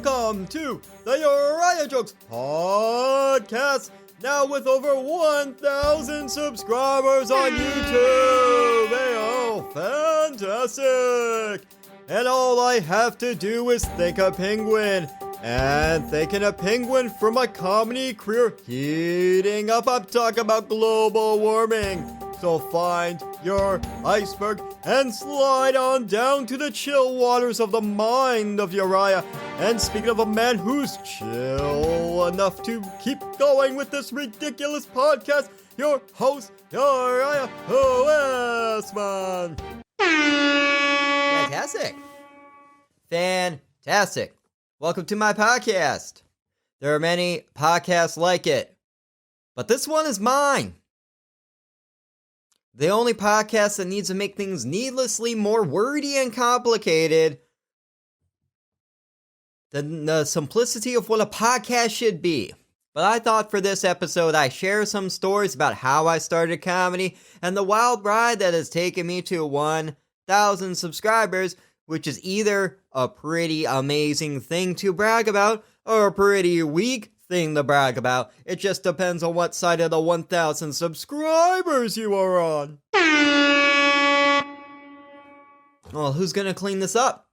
welcome to the Uriah Jokes podcast, now with over 1,000 subscribers on YouTube. Hey, oh, fantastic! And all I have to do is think a penguin. And thinking a penguin from my comedy career heating up. I'm talking about global warming. So find your iceberg and slide on down to the chill waters of the mind of Uriah. And speaking of a man who's chill enough to keep going with this ridiculous podcast, your host, Uriah Westman. Fantastic. Welcome to my podcast. There are many podcasts like it, but this one is mine. The only podcast that needs to make things needlessly more wordy and complicated than the simplicity of what a podcast should be. But I thought for this episode I share some stories about how I started comedy and the wild ride that has taken me to 1,000 subscribers, which is either a pretty amazing thing to brag about or a pretty weak thing to brag about. It just depends on what side of the 1,000 subscribers you are on. Well, who's gonna clean this up?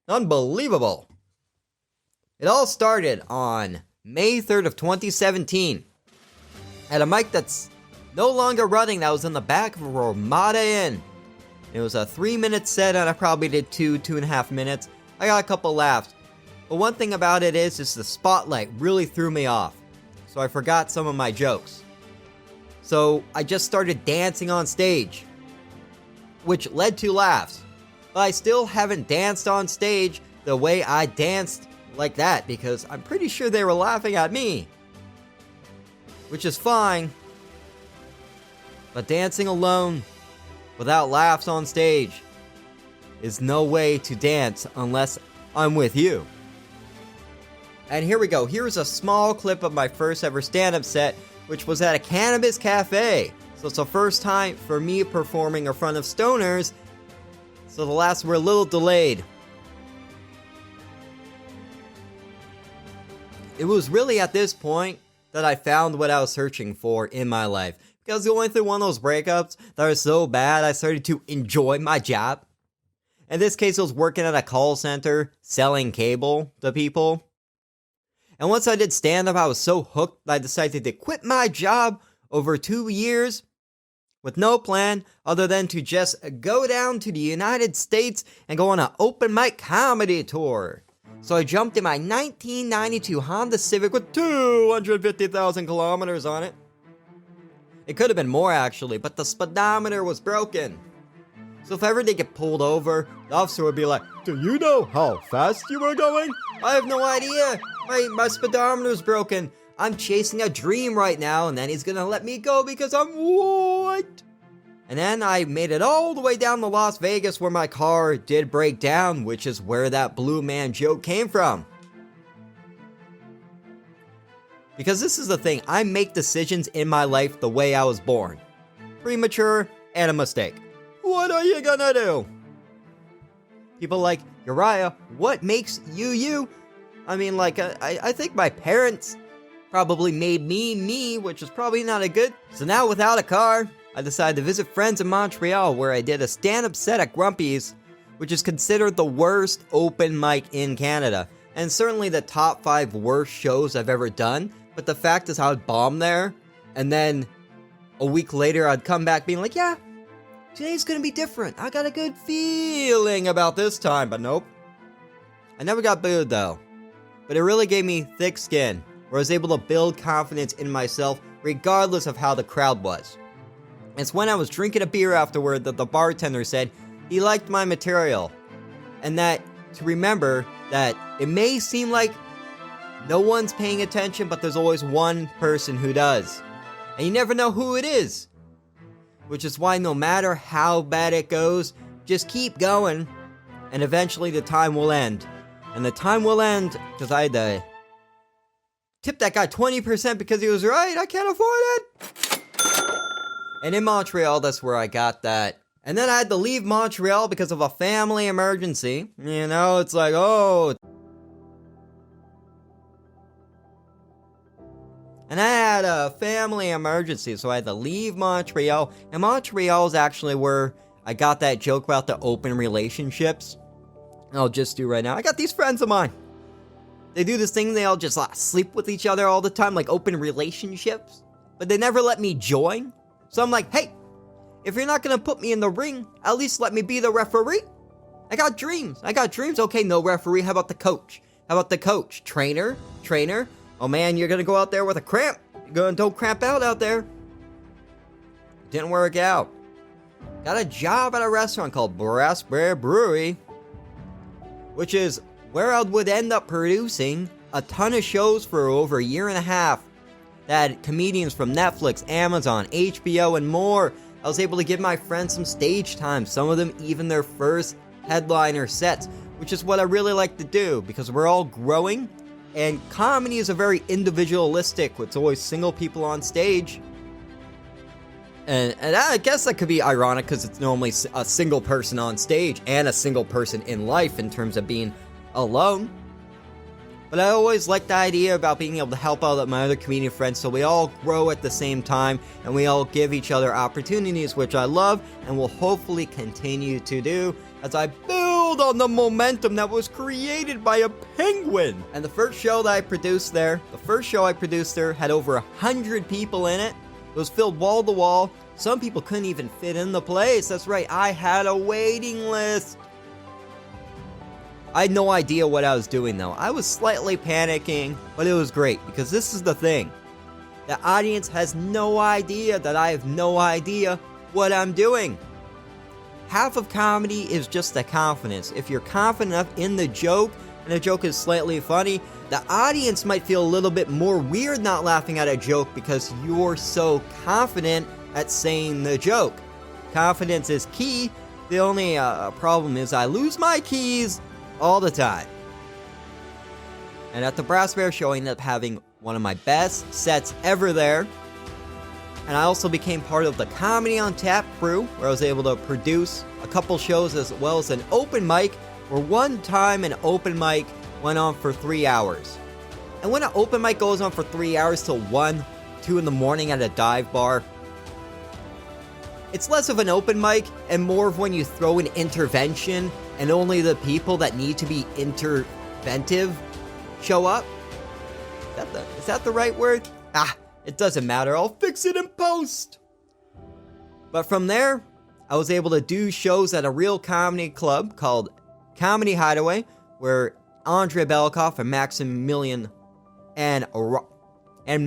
Unbelievable. It all started on May 3rd of 2017 at a mic that's no longer running that was in the back of a Ramada Inn. It was a 3-minute set and I probably did 2.5 minutes. I got a couple laughs. But one thing about it is the spotlight really threw me off. So I forgot some of my jokes. So I just started dancing on stage, which led to laughs. But I still haven't danced on stage the way I danced like that because I'm pretty sure they were laughing at me. Which is fine. But dancing alone without laughs on stage is no way to dance unless I'm with you. And here we go. Here's a small clip of my first ever stand-up set, which was at a cannabis cafe. So it's the first time for me performing in front of stoners, so the laughs were a little delayed. It was really at this point that I found what I was searching for in my life. Because I was going through one of those breakups that were so bad, I started to enjoy my job. In this case, I was working at a call center, selling cable to people. And once I did stand-up, I was so hooked that I decided to quit my job over 2 years with no plan other than to just go down to the United States and go on an open mic comedy tour. So I jumped in my 1992 Honda Civic with 250,000 kilometers on it. It could have been more actually, but the speedometer was broken. So if ever they get pulled over, the officer would be like, "Do you know how fast you were going?" I have no idea. My speedometer's broken. I'm chasing a dream right now, and then he's gonna let me go because I'm white. And then I made it all the way down to Las Vegas where my car did break down, which is where that blue man joke came from. Because this is the thing, I make decisions in my life the way I was born. Premature and a mistake. What are you gonna do? People like, Uriah, what makes you you? I mean, like, I think my parents probably made me me, which is probably not a good. So now without a car, I decided to visit friends in Montreal where I did a stand-up set at Grumpy's, which is considered the worst open mic in Canada. And certainly the top 5 worst shows I've ever done. But the fact is I would bomb there, and then a week later I'd come back being like, yeah, today's gonna be different. I got a good feeling about this time, but nope. I never got booed though. But it really gave me thick skin, where I was able to build confidence in myself regardless of how the crowd was. It's when I was drinking a beer afterward that the bartender said he liked my material. And that to remember that it may seem like no one's paying attention, but there's always one person who does. And you never know who it is. Which is why no matter how bad it goes, just keep going. And eventually the time will end. And the time will end because I had to tip that guy 20% because he was right. I can't afford it. And in Montreal, that's where I got that. And then I had to leave Montreal because of a family emergency. You know, it's like, oh, And I had a family emergency, so I had to leave Montreal. And Montreal is actually where I got that joke about the open relationships. And I'll just do right now. I got these friends of mine. They do this thing, they all just sleep with each other all the time, like open relationships. But they never let me join. So I'm like, hey, if you're not gonna put me in the ring, at least let me be the referee. I got dreams. Okay, no referee. How about the coach? Trainer. Oh man, you're gonna go out there with a cramp. Don't cramp out there. Didn't work out. Got a job at a restaurant called Brassbear Brewery, which is where I would end up producing a ton of shows for over a year and a half. That had comedians from Netflix, Amazon, HBO, and more. I was able to give my friends some stage time, some of them even their first headliner sets, which is what I really like to do because we're all growing, and comedy is a very individualistic, it's always single people on stage. And I guess that could be ironic because it's normally a single person on stage and a single person in life in terms of being alone. But I always like the idea about being able to help out my other comedian friends so we all grow at the same time and we all give each other opportunities, which I love and will hopefully continue to do as I build on the momentum that was created by a penguin. And the first show I produced there had over 100 people in it. It was filled wall to wall. Some people couldn't even fit in the place. That's right, I had a waiting list. I had no idea what I was doing though. I was slightly panicking, but it was great because this is the thing. The audience has no idea that I have no idea what I'm doing. Half of comedy is just the confidence. If you're confident enough in the joke, and the joke is slightly funny, the audience might feel a little bit more weird not laughing at a joke because you're so confident at saying the joke. Confidence is key. The only problem is I lose my keys all the time. And at the Brass Bear show, I ended up having one of my best sets ever there. And I also became part of the Comedy on Tap crew, where I was able to produce a couple shows as well as an open mic, where one time an open mic went on for 3 hours. And when an open mic goes on for 3 hours till 1, 2 in the morning at a dive bar, it's less of an open mic and more of when you throw an intervention and only the people that need to be interventive show up. Is that the right word? It doesn't matter. I'll fix it in post. But from there, I was able to do shows at a real comedy club called Comedy Hideaway, where Andre Belikoff and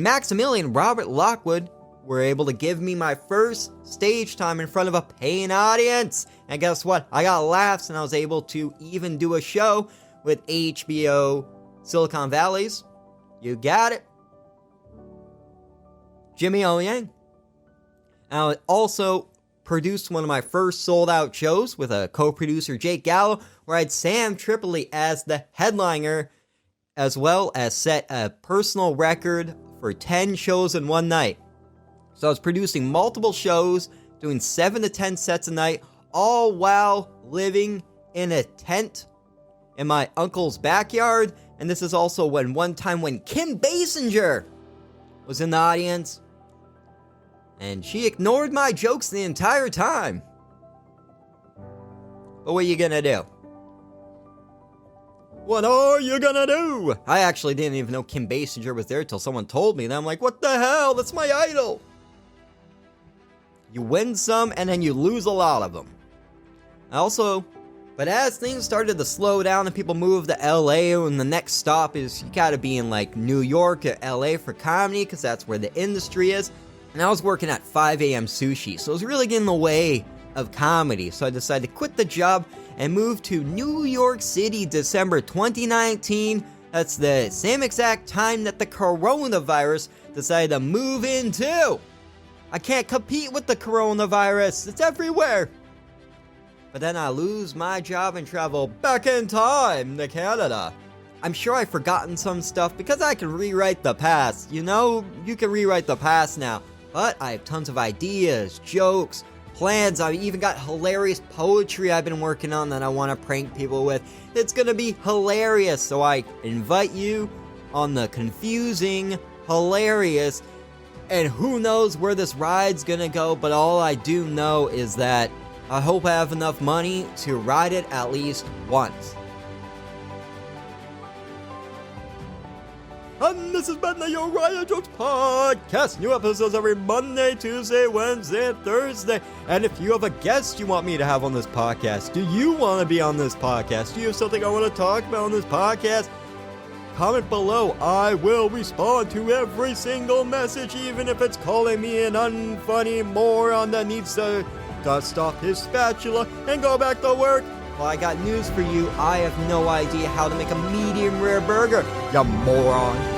Maximilian Robert Lockwood were able to give me my first stage time in front of a paying audience. And guess what? I got laughs and I was able to even do a show with HBO Silicon Valley's. You got it. Jimmy O. Yang. And I also produced one of my first sold-out shows with a co-producer, Jake Gallo, where I had Sam Tripoli as the headliner, as well as set a personal record for 10 shows in one night. So I was producing multiple shows, doing 7 to 10 sets a night, all while living in a tent in my uncle's backyard. And this is also one time when Kim Basinger was in the audience. And she ignored my jokes the entire time. But what are you gonna do? What are you gonna do? I actually didn't even know Kim Basinger was there till someone told me. And I'm like, what the hell? That's my idol. You win some and then you lose a lot of them. But as things started to slow down and people moved to LA, and the next stop is you gotta be in like New York or LA for comedy because that's where the industry is. And I was working at 5 a.m. sushi, so it was really getting in the way of comedy. So I decided to quit the job and move to New York City, December 2019. That's the same exact time that the coronavirus decided to move in too. I can't compete with the coronavirus. It's everywhere. But then I lose my job and travel back in time to Canada. I'm sure I've forgotten some stuff because I can rewrite the past. You know, you can rewrite the past now. But I have tons of ideas, jokes, plans. I've even got hilarious poetry I've been working on that I want to prank people with. It's going to be hilarious. So I invite you on the confusing hilarious. And who knows where this ride's gonna go, but all I do know is that I hope I have enough money to ride it at least once. And this has been the Uriah Jokes Podcast. New episodes every Monday, Tuesday, Wednesday, and Thursday. And if you have a guest you want me to have on this podcast, do you want to be on this podcast? Do you have something I want to talk about on this podcast? Comment below. I will respond to every single message, even if it's calling me an unfunny moron that needs to dust off his spatula and go back to work. Well, I got news for you. I have no idea how to make a medium rare burger, you moron.